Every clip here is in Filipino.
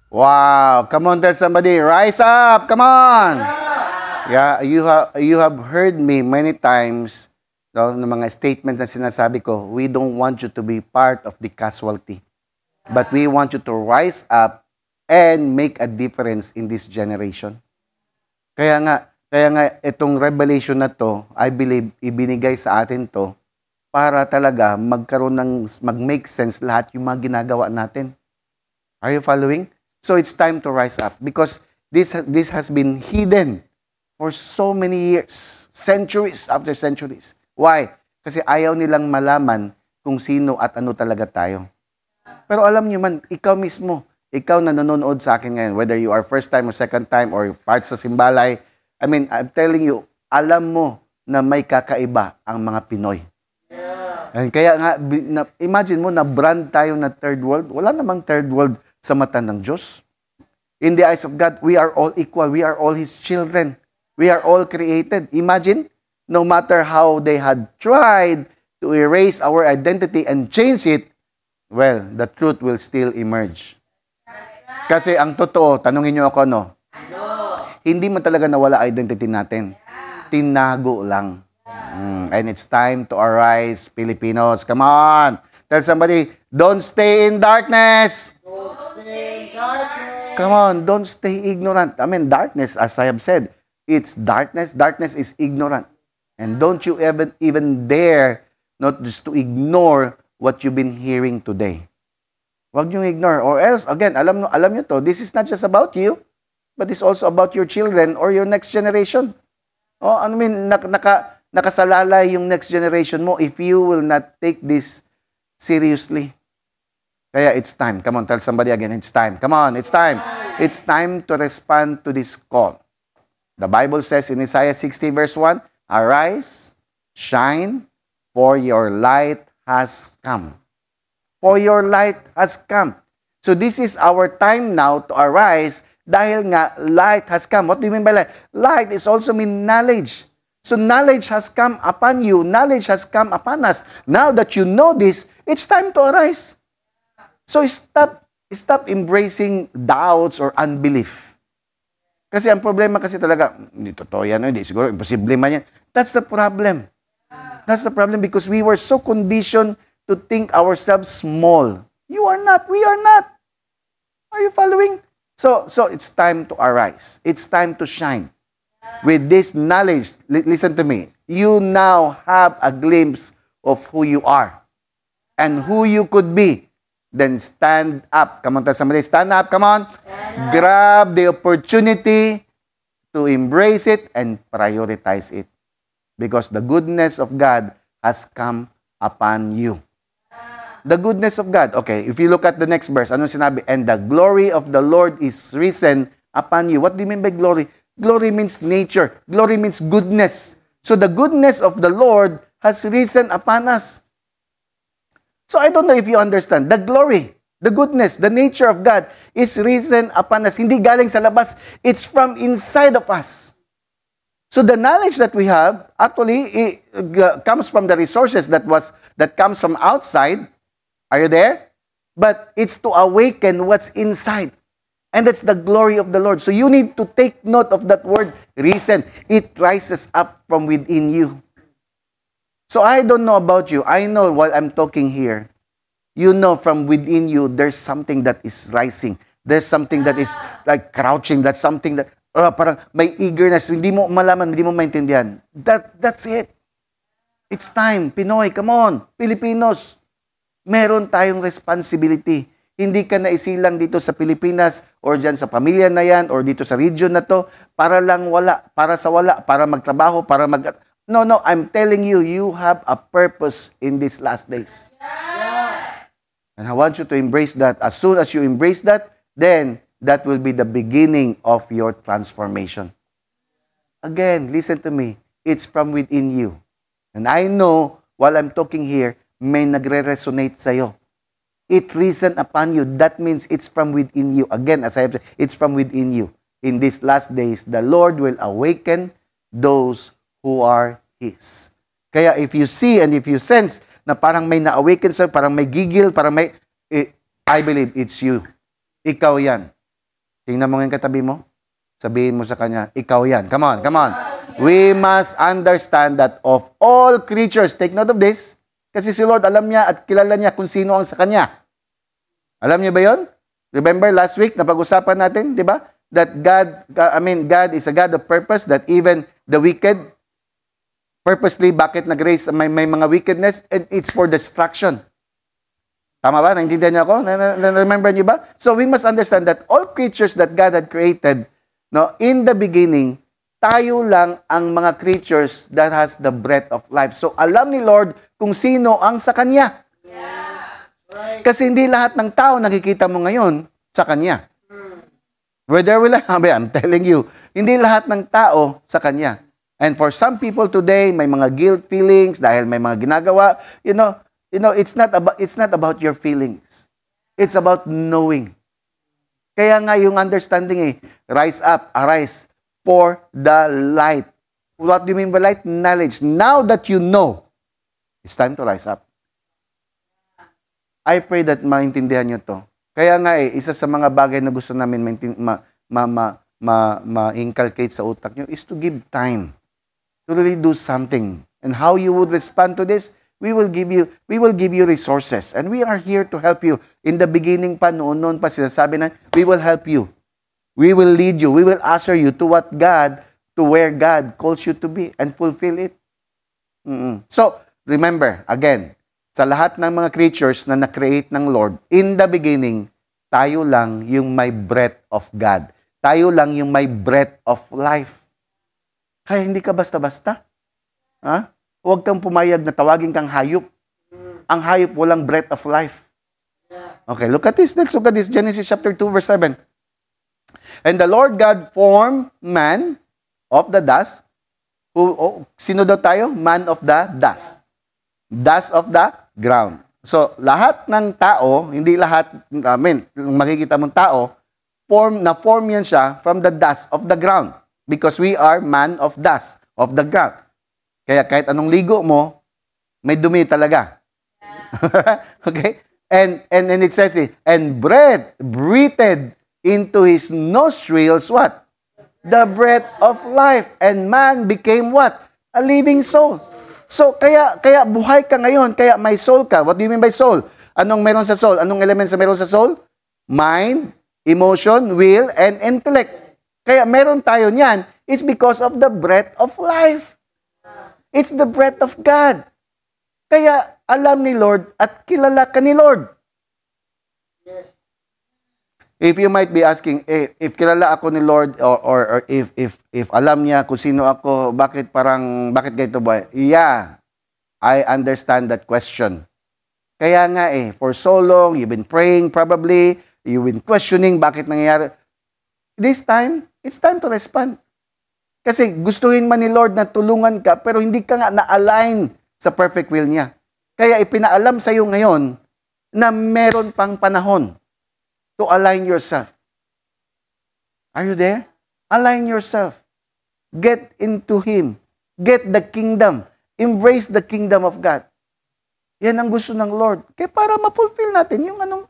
Wow! Come on, tell somebody, rise up! Come on! Yeah, you have heard me many times, no, ng mga statements na sinasabi ko, we don't want you to be part of the casualty. But we want you to rise up and make a difference in this generation. Kaya nga itong revelation na to, I believe, ibinigay sa atin to para talaga mag-make sense lahat yung mga ginagawa natin. Are you following? So it's time to rise up because this has been hidden for so many years, centuries after centuries. Why? Kasi ayaw nilang malaman kung sino at ano talaga tayo. Pero alam niyo man, ikaw mismo, ikaw na nanonood sa akin ngayon, whether you are first time or second time or part sa Simbalay, I mean, I'm telling you, alam mo na may kakaiba ang mga Pinoy. And kaya nga, imagine mo na brand tayo na third world. Wala namang third world sa mata ng Diyos. In the eyes of God, we are all equal. We are all His children. We are all created. Imagine, no matter how they had tried to erase our identity and change it, well, the truth will still emerge. Kasi ang totoo, tanungin niyo ako, no? Hindi man talaga nawala identity natin. Tinago lang. And it's time to arise, Filipinos. Come on. Tell somebody, don't stay in darkness. Don't stay in darkness. Come on, don't stay ignorant. I mean, darkness, as I have said, it's darkness. Darkness is ignorant. And don't you even dare not just to ignore what you've been hearing today. Huwag niyong ignore. Or else, again, alam niyo to, this is not just about you, but it's also about your children or your next generation. Oh, I mean, nakasalalay yung next generation mo if you will not take this seriously. Kaya it's time. Come on, tell somebody again, it's time. Come on, it's time. It's time to respond to this call. The Bible says in Isaiah 60 verse 1, arise, shine, for your light has come. For your light has come. So this is our time now to arise dahil nga light has come. What do you mean by light? Light is also mean knowledge. So knowledge has come upon you. Knowledge has come upon us. Now that you know this, it's time to arise. So stop embracing doubts or unbelief. Kasi ang problema kasi talaga, hindi totoo yan, hindi siguro, imposible man yan. That's the problem. That's the problem because we were so conditioned to think ourselves small. You are not. We are not. Are you following? So it's time to arise. It's time to shine. With this knowledge, listen to me, you now have a glimpse of who you are and who you could be. Then stand up. Come on, tell somebody, stand up. Come on. Grab the opportunity to embrace it and prioritize it. Because the goodness of God has come upon you. The goodness of God. Okay, if you look at the next verse, ano sinabi? And the glory of the Lord is risen upon you. What do you mean by glory? Glory means nature. Glory means goodness. So the goodness of the Lord has risen upon us. So I don't know if you understand. The glory, the goodness, the nature of God is risen upon us. Hindi galing sa labas. It's from inside of us. So the knowledge that we have actually comes from the resources that comes from outside. Are you there? But it's to awaken what's inside. And that's the glory of the Lord. So you need to take note of that word, risen. It rises up from within you. So I don't know about you. I know while I'm talking here, you know from within you, there's something that is rising. There's something that is like crouching. That's something that, parang may eagerness. Hindi mo malaman, hindi mo maintindihan. That's it. It's time. Pinoy, come on. Filipinos. Meron tayong responsibility. Hindi ka na isilang dito sa Pilipinas or dyan sa pamilya na yan or dito sa region na to para lang wala, para sa wala, para magtrabaho, para mag... No, I'm telling you, you have a purpose in these last days. And I want you to embrace that. As soon as you embrace that, then that will be the beginning of your transformation. Again, listen to me. It's from within you. And I know, while I'm talking here, may nagre-resonate sa'yo. It risen upon you. That means it's from within you. Again, as I have said, it's from within you. In these last days, the Lord will awaken those who are His. Kaya if you see and if you sense na parang may na-awaken sa'yo, parang may gigil, parang may... I believe it's you. Ikaw yan. Tingnan mo ngayon katabi mo. Sabihin mo sa kanya, ikaw yan. Come on, come on. We must understand that of all creatures, take note of this, kasi si Lord alam niya at kilala niya kung sino ang sa kanya. Alam niyo ba yon? Remember last week, napag-usapan natin, di ba? That God is a God of purpose, that even the wicked, purposely, bakit nag-raise may mga wickedness? And it's for destruction. Tama ba? Naintindihan niyo ako? Remember niyo ba? So we must understand that all creatures that God had created, no, in the beginning, tayo lang ang mga creatures that has the breath of life. So alam ni Lord kung sino ang sa Kanya. Kasi hindi lahat ng tao nakikita mo ngayon sa Kanya. Whether will I'm telling you, hindi lahat ng tao sa Kanya. And for some people today, may mga guilt feelings dahil may mga ginagawa. You know, it's not about your feelings. It's about knowing. Kaya nga yung understanding rise up, arise for the light. What do you mean by light? Knowledge. Now that you know, it's time to rise up. I pray that maintindihan nyo to. Kaya nga isa sa mga bagay na gusto namin ma-inculcate sa utak nyo is to give time to really do something. And how you would respond to this, we will give you resources. And we are here to help you. In the beginning pa, noon pa sinasabi na, we will help you. We will lead you. We will usher you to where God calls you to be and fulfill it. So, remember, again, sa lahat ng mga creatures na na-create ng Lord, in the beginning, tayo lang yung may breath of God. Tayo lang yung may breath of life. Kaya hindi ka basta-basta. Ha? Huwag kang pumayag na tawagin kang hayop. Ang hayop walang breath of life. Okay, look at this. Let's look at this. Genesis chapter 2, verse 7. And the Lord God formed man of the dust. Sino daw tayo? Man of the dust. Dust of the ground. So, lahat ng tao, hindi lahat, makikita mong tao, na-form yan siya from the dust of the ground. Because we are man of dust, of the ground. Kaya kahit anong ligo mo, may dumi talaga. Okay? And it says and breathed into his nostrils what? The breath of life. And man became what? A living soul. So, kaya buhay ka ngayon, kaya may soul ka. What do you mean by soul? Anong meron sa soul? Anong elements na meron sa soul? Mind, emotion, will, and intellect. Kaya meron tayo niyan. It's because of the breath of life. It's the breath of God. Kaya alam ni Lord at kilala ka ni Lord. Yes. If you might be asking, if kilala ako ni Lord or if alam niya kung sino ako, bakit ganito ba? Yeah, I understand that question. Kaya nga for so long, you've been praying probably, you've been questioning bakit nangyayari. This time, it's time to respond. Kasi gustuhin man ni Lord na tulungan ka, pero hindi ka nga na-align sa perfect will niya. Kaya ipinaalam sa iyo ngayon na meron pang panahon to align yourself. Are you there? Align yourself. Get into Him. Get the kingdom. Embrace the kingdom of God. Yan ang gusto ng Lord. Kaya para ma-fulfill natin yung anong...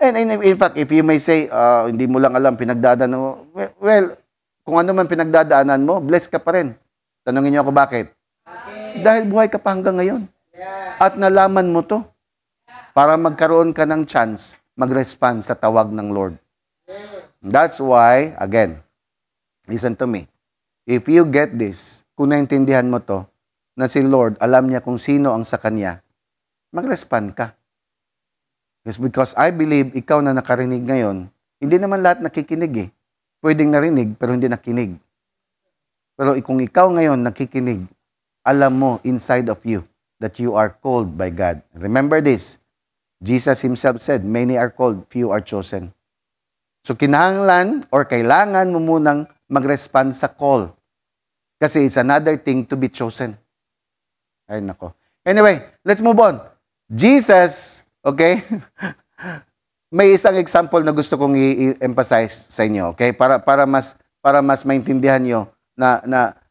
And in fact, if you may say, hindi mo lang alam, pinagdadaanan mo. Well, kung ano man pinagdadaanan mo, blessed ka pa rin. Tanungin niyo ako bakit? Dahil buhay ka pa hanggang ngayon. At nalaman mo to. Para magkaroon ka ng chance mag-respond sa tawag ng Lord. That's why, again, listen to me. If you get this, kung naintindihan mo to, na si Lord, alam niya kung sino ang sa Kanya, mag-respond ka. Yes, because I believe, ikaw na nakarinig ngayon, hindi naman lahat nakikinig Pwedeng narinig, pero hindi nakinig. Pero kung ikaw ngayon nakikinig, alam mo inside of you that you are called by God. Remember this, Jesus Himself said, many are called, few are chosen. So kinahanglan or kailangan mo munang mag-respond sa call. Kasi it's another thing to be chosen. Ay nako. Anyway, let's move on. Jesus, okay? May isang example na gusto kong i-emphasize sa inyo, okay? Para mas maintindihan niyo na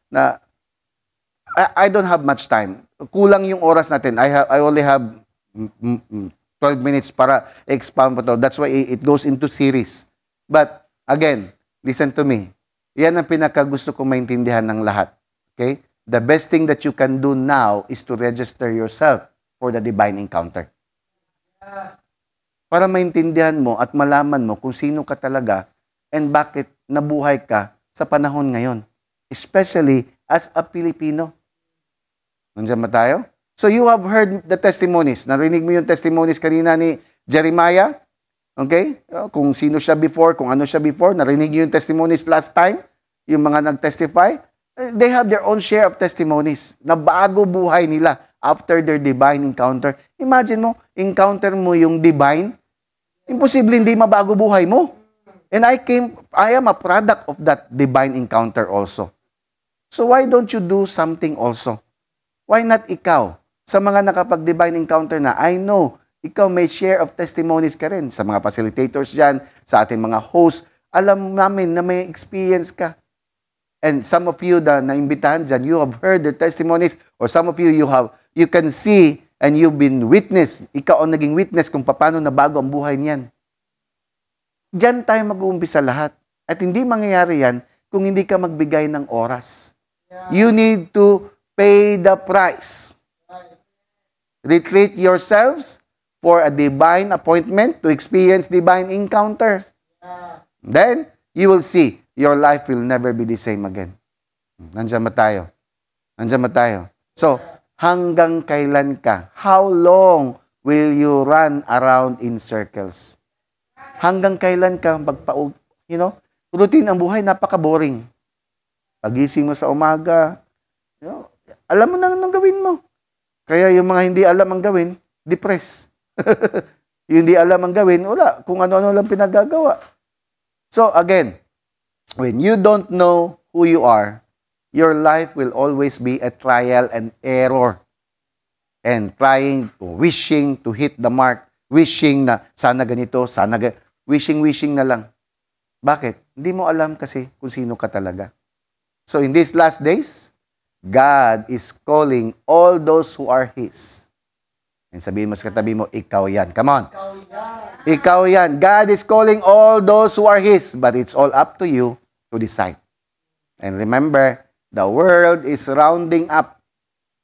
I don't have much time. Kulang yung oras natin. I only have 12 minutes para expound po to. That's why it goes into series. But Again, listen to me. Yan ang pinakagusto kong maintindihan ng lahat. Okay? The best thing that you can do now is to register yourself for the divine encounter. Para maintindihan mo at malaman mo kung sino ka talaga and bakit nabuhay ka sa panahon ngayon. Especially as a Filipino. Nandiyan ba tayo? So you have heard the testimonies. Narinig mo yung testimonies kanina ni Jeremiah? Okay? Kung sino siya before, kung ano siya before. Narinig yung testimonies last time. Yung mga nag-testify. They have their own share of testimonies na bago buhay nila after their divine encounter. Imagine mo, encounter mo yung divine. Imposible hindi mabago buhay mo. And I am a product of that divine encounter also. So why don't you do something also? Why not ikaw? Sa mga nakapag-divine encounter na, I know, ikaw may share of testimonies ka rin. Sa mga facilitators dyan, sa ating mga hosts, alam namin na may experience ka. And some of you na naimbitahan dyan, you have heard their testimonies, or some of you, you can see and you've been witness. Ikaw ang naging witness kung paano nabago ang buhay niyan. Diyan tayo mag-uumpisa lahat. At hindi mangyayari yan kung hindi ka magbigay ng oras. You need to pay the price. Retreat yourselves for a divine appointment to experience divine encounter. Then, you will see your life will never be the same again. Nandiyan ba tayo? Nandiyan ba tayo? So, hanggang kailan ka? How long will you run around in circles? Hanggang kailan ka routine ang buhay, napaka-boring. Pagising mo sa umaga, alam mo na anong gawin mo. Kaya yung mga hindi alam ang gawin, depressed. Yung hindi alam ang gawin, wala. Kung ano-ano lang pinagagawa. So, again, when you don't know who you are, your life will always be a trial and error. And wishing to hit the mark, wishing na sana ganito, wishing na lang. Bakit? Hindi mo alam kasi kung sino ka talaga. So in these last days, God is calling all those who are His. And sabihin mo sa katabi mo, ikaw yan. Come on. Ikaw yan. God is calling all those who are His. But it's all up to you to decide. And remember, the world is rounding up.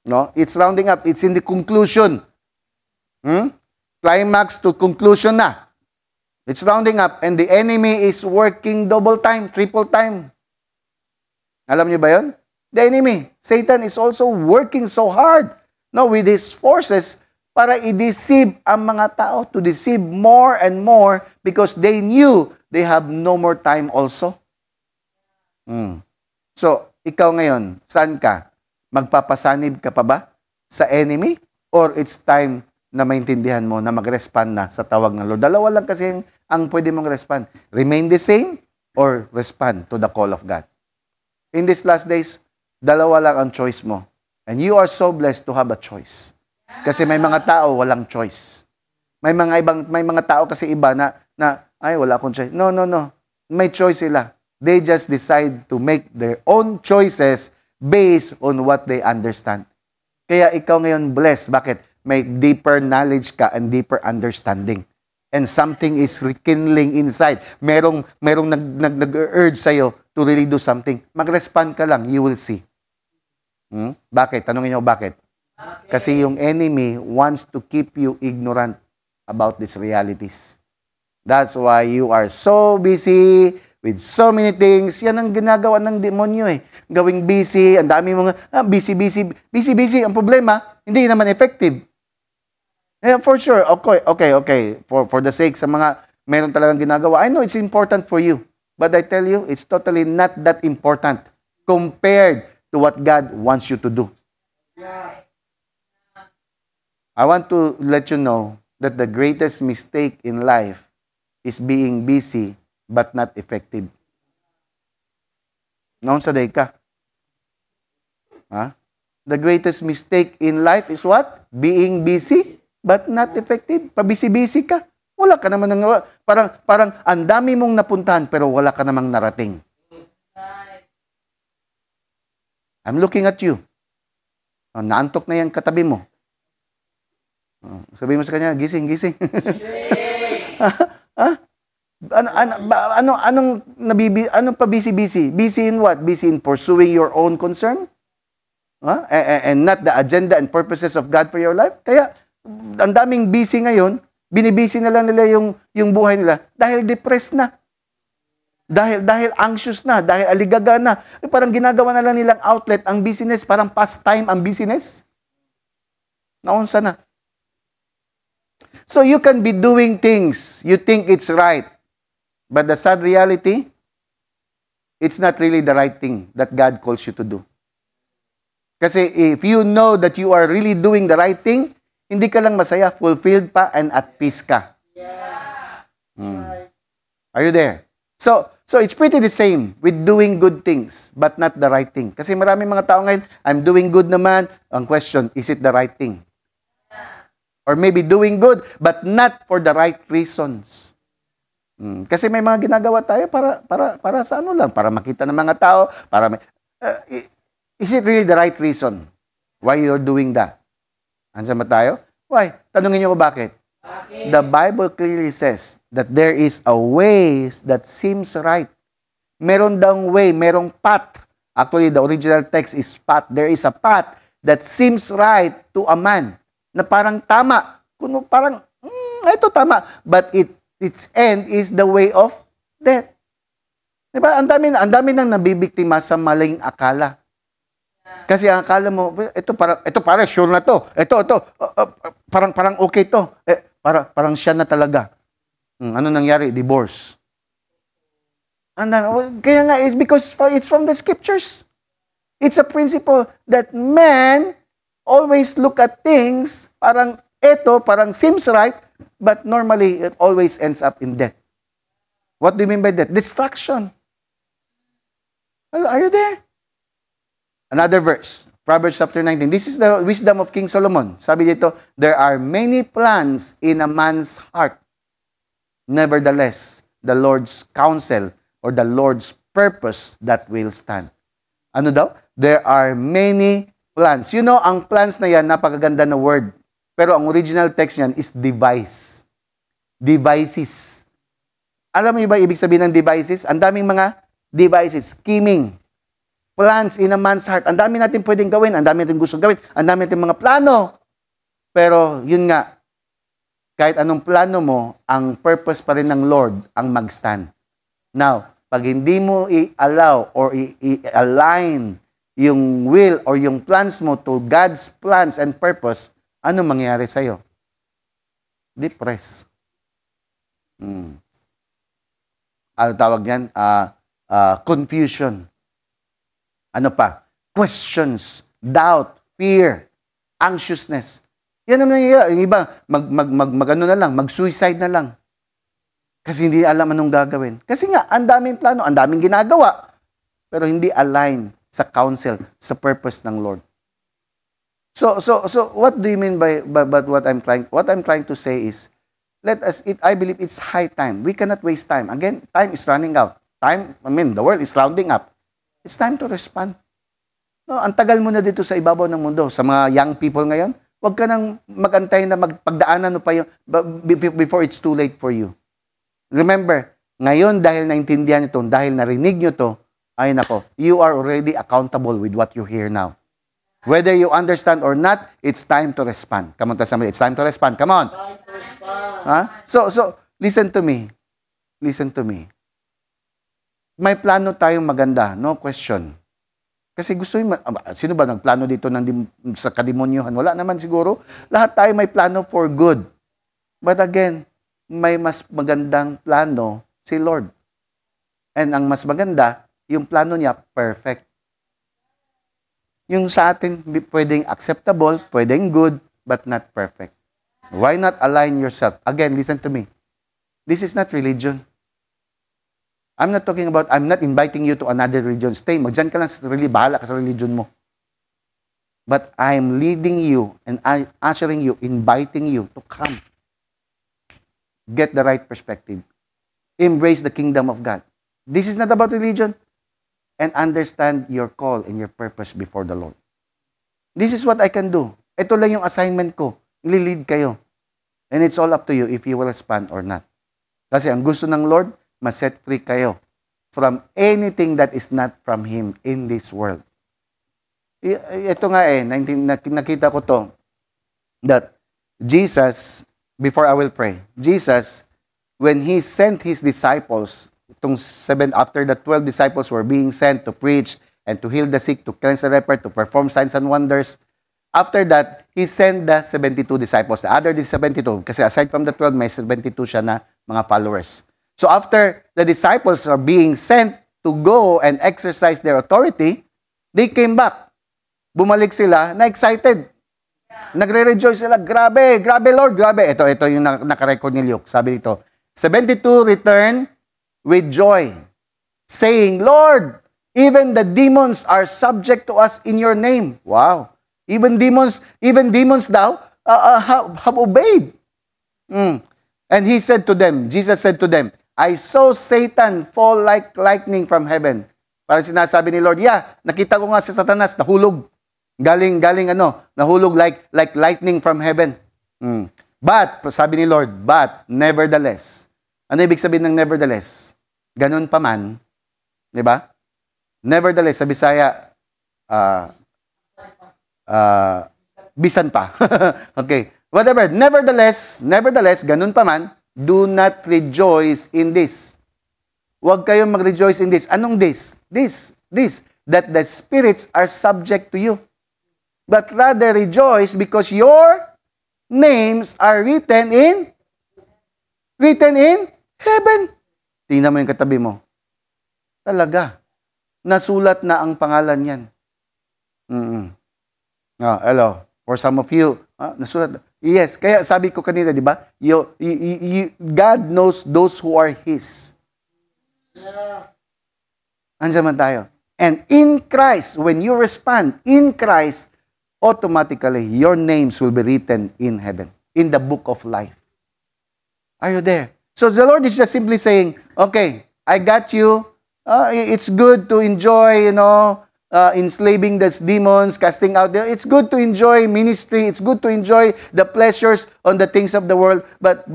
No? It's rounding up. It's in the conclusion. Climax to conclusion na. It's rounding up. And the enemy is working double time, triple time. Alam niyo ba yun? The enemy, Satan, is also working so hard with his forces para i-deceive ang mga tao, to deceive more and more because they knew they have no more time also. So, ikaw ngayon, saan ka? Magpapasanib ka pa ba sa enemy? Or it's time na maintindihan mo na mag-respond na sa tawag ng Lord? Dalawa lang kasi ang pwede mong respond. Remain the same or respond to the call of God. In these last days, dalawa lang ang choice mo. And you are so blessed to have a choice. Kasi may mga tao walang choice. May mga tao kasi iba na ay wala akong choice. No. May choice sila. They just decide to make their own choices based on what they understand. Kaya ikaw ngayon blessed. Bakit? May deeper knowledge ka and deeper understanding. And something is rekindling inside. Merong nag-urge sa'yo to really do something. Mag-respond ka lang, you will see. Bakit? Tanungin niyo bakit? Kasi yung enemy wants to keep you ignorant about these realities. That's why you are so busy with so many things. Yan ang ginagawa ng demonyo eh. Gawing busy, ang dami mga busy. Ang problema, hindi naman effective. Yeah, for sure. Okay. For the sake sa mga meron talagang ginagawa, I know it's important for you. But I tell you, it's totally not that important compared to what God wants you to do. I want to let you know that the greatest mistake in life is being busy but not effective. Noon sa day ka. The greatest mistake in life is what? Being busy but not effective. Pabisi-busy ka. Wala ka naman parang ang dami mong napuntahan pero wala ka namang narating. I'm looking at you. Naantok na yan katabi mo. Sabihin mo sa kanya, gising. Anong ano pa busy? Busy in what? Busy in pursuing your own concern? And not the agenda and purposes of God for your life? Kaya, ang daming busy ngayon, binibisi na lang nila yung buhay nila dahil depressed na. Dahil anxious na, dahil aligaga na. Parang ginagawa na lang nilang outlet ang business, parang pastime ang business. Naunsa na. So you can be doing things you think it's right. But the sad reality, it's not really the right thing that God calls you to do. Kasi if you know that you are really doing the right thing, hindi ka lang masaya, fulfilled pa, and at peace ka. Are you there? So it's pretty the same with doing good things, but not the right thing. Kasi marami mga tao ngayon, I'm doing good naman. Ang question, is it the right thing? Or maybe doing good, but not for the right reasons. Kasi may mga ginagawa tayo para sa ano lang, para makita ng mga tao, is it really the right reason why you're doing that? Andiyan ba tayo? Why? Tanungin niyo ko bakit? The Bible clearly says that there is a way that seems right. Meron daw way, merong path. Actually, the original text is path. There is a path that seems right to a man. Na parang tama. Parang, ito tama. But its end is the way of death. Diba? Ang dami nang nabibiktima sa maling akala. Kasi ang akala mo, ito para sure na to. Ito, parang okay to. Parang siya na talaga. Ano nangyari? Divorce. Kaya nga, it's because it's from the scriptures. It's a principle that man always look at things, parang seems right, but normally it always ends up in death. What do you mean by that? Destruction. Are you there? Another verse, Proverbs chapter 19. This is the wisdom of King Solomon. Sabi dito, there are many plans in a man's heart. Nevertheless, the Lord's counsel or the Lord's purpose that will stand. Ano daw? There are many plans. You know, ang plans na yan, napakaganda na word. Pero ang original text niyan is device. Devices. Alam mo ba ibig sabihin ng devices? Ang daming mga devices. Scheming. Plans in a man's heart. Ang dami natin pwedeng gawin. Ang dami natin gustong gawin. Ang dami natin mga plano. Pero yun nga, kahit anong plano mo, ang purpose pa rin ng Lord ang mag-stand. Now, pag hindi mo i-allow or i-align yung will or yung plans mo to God's plans and purpose, ano mangyayari sa'yo? Depress. Ano tawag yan? Confusion. Ano pa? Questions, doubt, fear, anxiousness. Yan naman yung iba, ano na lang, mag-suicide na lang. Kasi hindi alam anong gagawin. Kasi nga, ang daming plano, ang daming ginagawa, pero hindi align sa counsel, sa purpose ng Lord. So what do you mean by what I'm trying to say is, I believe it's high time. We cannot waste time. Again, time is running out. The world is rounding up. It's time to respond. No, ang tagal mo na dito sa ibabaw ng mundo. Sa mga young people ngayon, huwag ka nang magantay na magpagdaanan pa yung, before it's too late for you. Remember, ngayon dahil naintindihan nyo to, dahil narinig nyo to, ay nako, you are already accountable with what you hear now. Whether you understand or not, it's time to respond. Come on, it's time to respond. Come on. Time to respond. Huh? So, listen to me. Listen to me. May plano tayong maganda, no question. Kasi sino ba nagplano dito sa kadimonyohan? Wala naman siguro. Lahat tayo may plano for good. But again, may mas magandang plano si Lord. And ang mas maganda, yung plano niya, perfect. Yung sa atin, pwedeng acceptable, pwedeng good, but not perfect. Why not align yourself? Again, listen to me. This is not religion. I'm not inviting you to another religion. Stay, magdyan ka lang sa sarili, bahala ka sa religion mo. But I'm leading you and ushering you, inviting you to come. Get the right perspective. Embrace the kingdom of God. This is not about religion. And understand your call and your purpose before the Lord. This is what I can do. Ito lang yung assignment ko. Ili-lead kayo. And it's all up to you if you will respond or not. Kasi ang gusto ng Lord, ma-set free kayo. from anything that is not from Him in this world. Ito nga nakita ko to, that Jesus, before I will pray, Jesus, when He sent His disciples, after the 12 disciples were being sent to preach and to heal the sick, to cleanse the leper, to perform signs and wonders, after that, He sent the 72 disciples. The other 72, kasi aside from the 12, may 72 siya na mga followers. So after the disciples are being sent to go and exercise their authority, they came back. Bumalik sila na excited. Nagre-rejoice sila. Grabe, grabe Lord, grabe. Ito yung nakarecord ni Luke. Sabi dito, 72 return with joy, saying, Lord, even the demons are subject to us in your name. Wow. Even demons daw have obeyed. And He said to them, Jesus said to them, I saw Satan fall like lightning from heaven. Parang sinasabi ni Lord, nakita ko nga si Satanas, nahulog. Galing nahulog like lightning from heaven. But, sabi ni Lord, but, nevertheless. Ano ibig sabihin ng nevertheless? Ganun pa man. Di ba? Nevertheless, sa Bisaya, bisan pa. Okay. Whatever. Nevertheless, ganun pa man, do not rejoice in this. Huwag kayong mag-rejoice in this. Anong this? This. That the spirits are subject to you. But rather rejoice because your names are written in heaven. Tingnan mo yung katabi mo. Talaga. Nasulat na ang pangalan yan. Hello. For some of you, nasulat. Yes, kaya sabi ko kanina, di ba? God knows those who are His. Yeah. Andiyan man tayo. And in Christ, when you respond in Christ, automatically your names will be written in heaven, in the book of life. Are you there? So the Lord is just simply saying, okay, I got you. It's good to enjoy, enslaving the demons, casting out them. It's good to enjoy ministry. It's good to enjoy the pleasures on the things of the world. But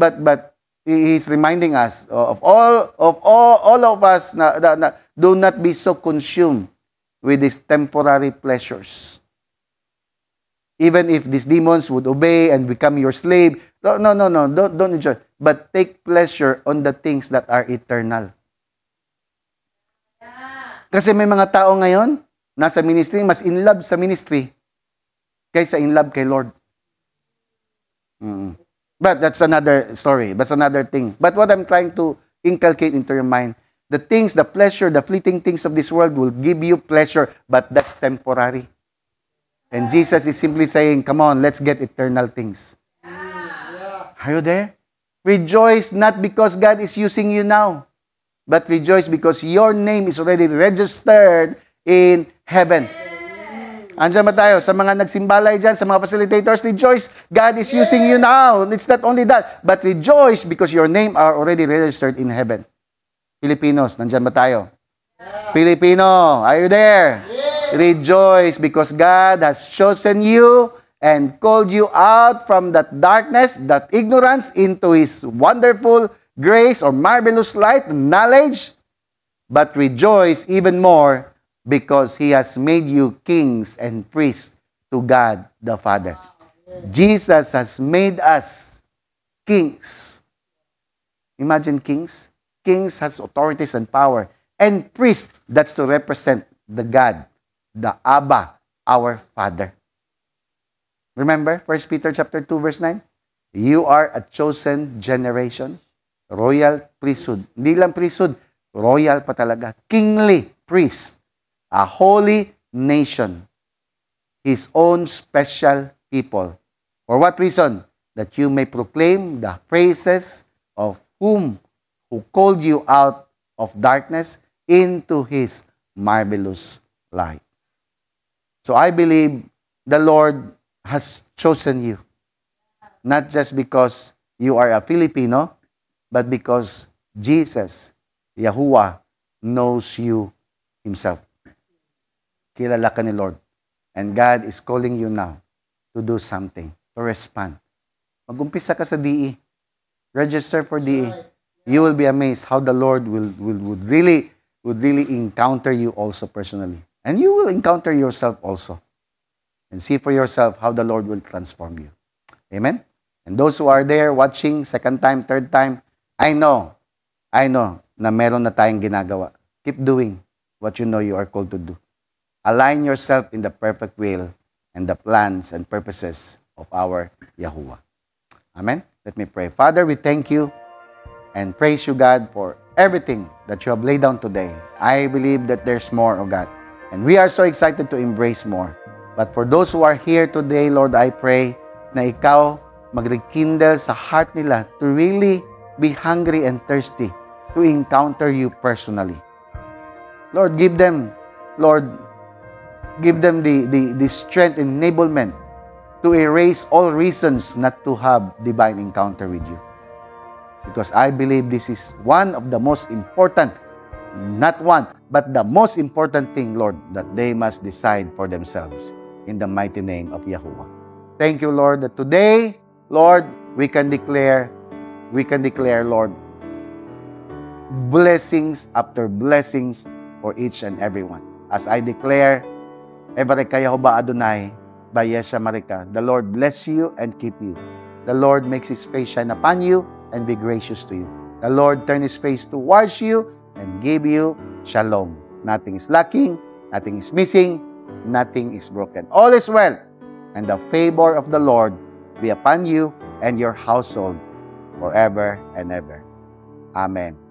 He's reminding us of all of us na do not be so consumed with these temporary pleasures. Even if these demons would obey and become your slave, no, don't enjoy. But take pleasure on the things that are eternal. Kasi may mga tao ngayon, nasa ministry, mas in love sa ministry kaysa in love kay Lord. But that's another story. That's another thing. But what I'm trying to inculcate into your mind, the things, the pleasure, the fleeting things of this world will give you pleasure, but that's temporary. And Jesus is simply saying, come on, let's get eternal things. Are you there? Rejoice not because God is using you now, but rejoice because your name is already registered in heaven. Andiyan ba tayo? Sa mga nagsimbalay dyan, sa mga facilitators, rejoice. God is using you now. It's not only that, but rejoice because your name are already registered in heaven. Filipinos, nandyan ba tayo? Filipino, are you there? Rejoice because God has chosen you and called you out from that darkness, that ignorance, into His wonderful grace or marvelous light, knowledge. But rejoice even more because He has made you kings and priests to God the Father. Jesus has made us kings. Imagine kings. Kings has authorities and power. And priests, that's to represent the God, the Abba, our Father. Remember, 1 Peter chapter 2, verse 9? You are a chosen generation, royal priesthood. Hindi lang priesthood, royal pa talaga. Kingly priest, a holy nation, His own special people. For what reason? That you may proclaim the praises of whom who called you out of darkness into His marvelous light. So I believe the Lord has chosen you. Not just because you are a Filipino, but because Jesus, Yahuwah, knows you Himself. Kilala ka ni Lord. And God is calling you now to do something, to respond. Mag-umpisa ka sa DE. Register for DE. You will be amazed how the Lord will really would really encounter you also personally. And you will encounter yourself also. And see for yourself how the Lord will transform you. Amen? And those who are there watching, second time, third time, I know na meron na tayong ginagawa. Keep doing what you know you are called to do. Align yourself in the perfect will and the plans and purposes of our Yahuwah. Amen? Let me pray. Father, we thank you and praise you, God, for everything that you have laid down today. I believe that there's more, oh God. And we are so excited to embrace more. But for those who are here today, Lord, I pray na ikaw mag-rekindle sa heart nila to really be hungry and thirsty to encounter you personally. Lord, give them the strength and enablement to erase all reasons not to have divine encounter with you. Because I believe this is one of the most important, not one, but the most important thing, Lord, that they must decide for themselves in the mighty name of Yahuwah. Thank you, Lord, that today, Lord, we can declare, Lord, blessings after blessings for each and every one. As I declare, Evareka Yehovah Adonai, Bayesha Marika, the Lord bless you and keep you. The Lord makes His face shine upon you and be gracious to you. The Lord turn His face towards you and give you shalom. Nothing is lacking, nothing is missing, nothing is broken. All is well, and the favor of the Lord be upon you and your household forever and ever. Amen.